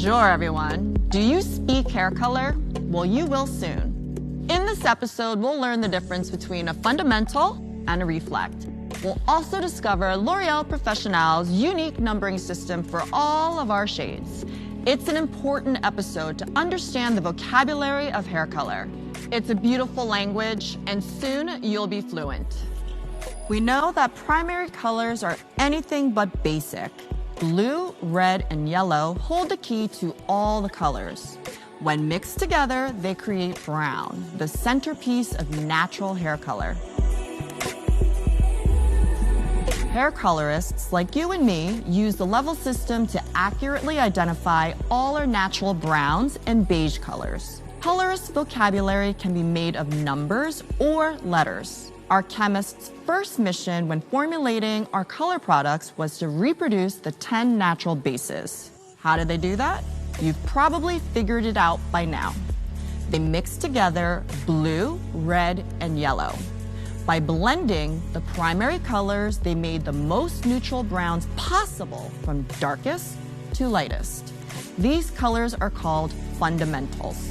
Bonjour, everyone. Do you speak hair color? Well, you will soon. In this episode, we'll learn the difference between a fundamental and a reflect. We'll also discover L'Oreal Professionnel's unique numbering system for all of our shades. It's an important episode to understand the vocabulary of hair color. It's a beautiful language, and soon you'll be fluent. We know that primary colors are anything but basic. Blue, red, and yellow hold the key to all the colors. When mixed together, they create brown, the centerpiece of natural hair color. Hair colorists like you and me use the level system to accurately identify all our natural browns and beige colors. Colorist vocabulary can be made of numbers or letters. Our chemists' first mission when formulating our color products was to reproduce the 10 natural bases. How did they do that? You've probably figured it out by now. They mixed together blue, red, and yellow. By blending the primary colors, they made the most neutral browns possible from darkest to lightest. These colors are called fundamentals.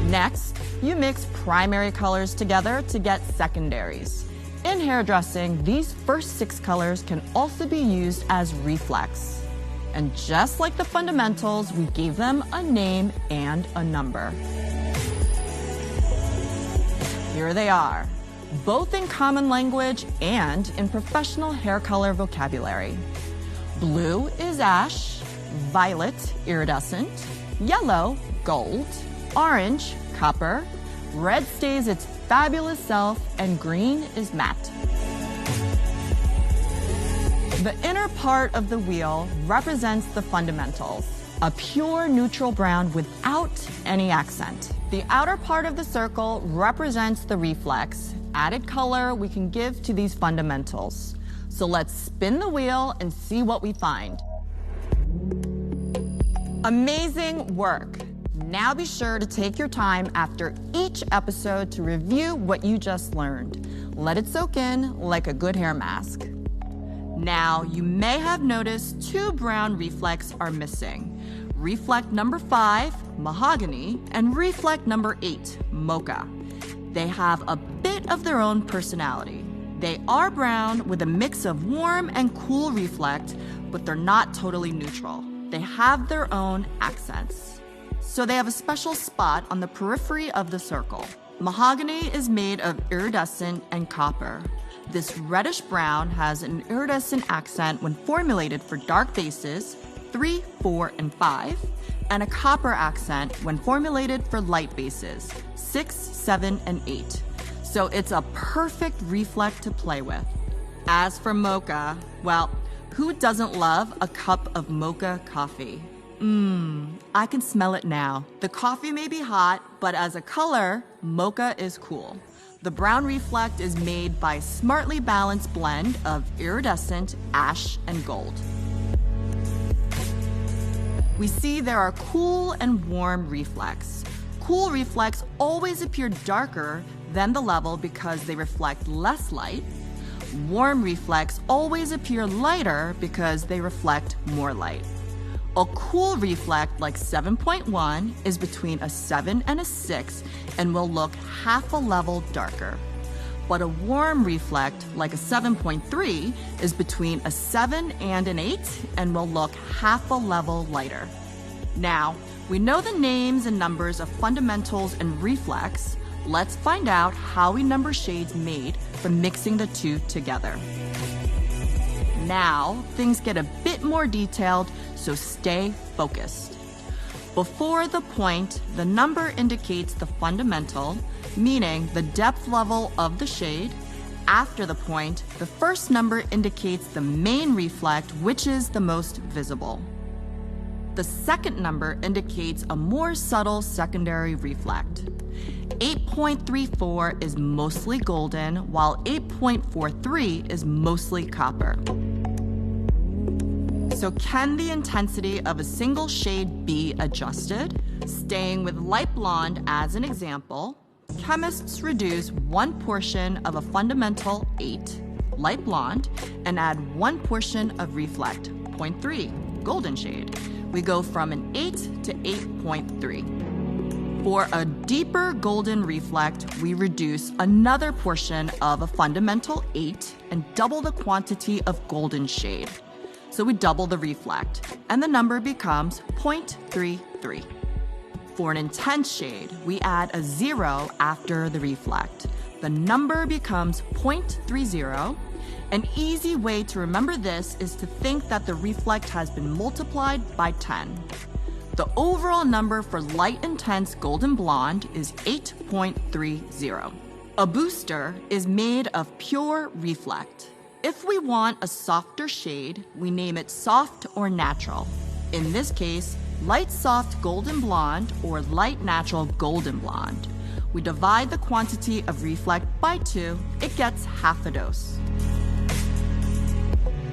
Next, you mix primary colors together to get secondaries. In hairdressing, these first 6 colors can also be used as reflex. And just like the fundamentals, we gave them a name and a number. Here they are, both in common language and in professional hair color vocabulary. Blue is ash, violet, iridescent, yellow, gold, orange, copper, red stays its fabulous self, and green is matte. The inner part of the wheel represents the fundamentals, a pure neutral brown without any accent. The outer part of the circle represents the reflex, added color we can give to these fundamentals. So let's spin the wheel and see what we find. Amazing work! Now be sure to take your time after each episode to review what you just learned. Let it soak in like a good hair mask. Now, you may have noticed 2 brown reflex are missing. Reflect number 5, mahogany, and reflect number 8, mocha. They have a bit of their own personality. They are brown with a mix of warm and cool reflect, but they're not totally neutral. They have their own accents. So they have a special spot on the periphery of the circle. Mahogany is made of iridescent and copper. This reddish brown has an iridescent accent when formulated for dark bases, 3, 4, and 5, and a copper accent when formulated for light bases, 6, 7, and 8. So it's a perfect reflect to play with. As for mocha, well, who doesn't love a cup of mocha coffee? I can smell it now. The coffee may be hot, but as a color, mocha is cool. The brown reflect is made by a smartly balanced blend of iridescent, ash, and gold. We see there are cool and warm reflex. Cool reflex always appear darker than the level because they reflect less light. Warm reflex always appear lighter because they reflect more light. A cool reflect like 7.1 is between a 7 and a 6 and will look half a level darker. But a warm reflect like a 7.3 is between a 7 and an 8 and will look half a level lighter. Now, we know the names and numbers of fundamentals and reflex. Let's find out how we number shades made from mixing the 2 together. Now, things get a bit more detailed, so stay focused. Before the point, the number indicates the fundamental, meaning the depth level of the shade. After the point, the first number indicates the main reflect, which is the most visible. The second number indicates a more subtle secondary reflect. 8.34 is mostly golden, while 8.43 is mostly copper. So can the intensity of a single shade be adjusted? Staying with light blonde as an example, chemists reduce 1 portion of a fundamental 8, light blonde, and add 1 portion of reflect, 0.3, golden shade. We go from an 8 to 8.3. For a deeper golden reflect, we reduce another portion of a fundamental 8 and double the quantity of golden shade. So we double the reflect, and the number becomes 0.33. For an intense shade, we add a 0 after the reflect. The number becomes 0.30. An easy way to remember this is to think that the reflect has been multiplied by 10. The overall number for light intense golden blonde is 8.30. A booster is made of pure reflect. If we want a softer shade, we name it soft or natural. In this case, light soft golden blonde or light natural golden blonde. We divide the quantity of reflect by 2, it gets half a dose.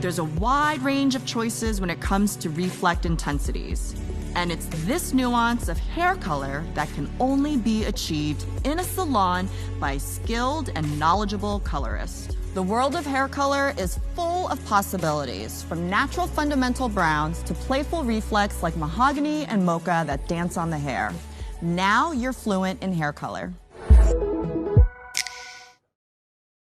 There's a wide range of choices when it comes to reflect intensities. And it's this nuance of hair color that can only be achieved in a salon by a skilled and knowledgeable colorist. The world of hair color is full of possibilities, from natural fundamental browns to playful reflex like mahogany and mocha that dance on the hair. Now you're fluent in hair color.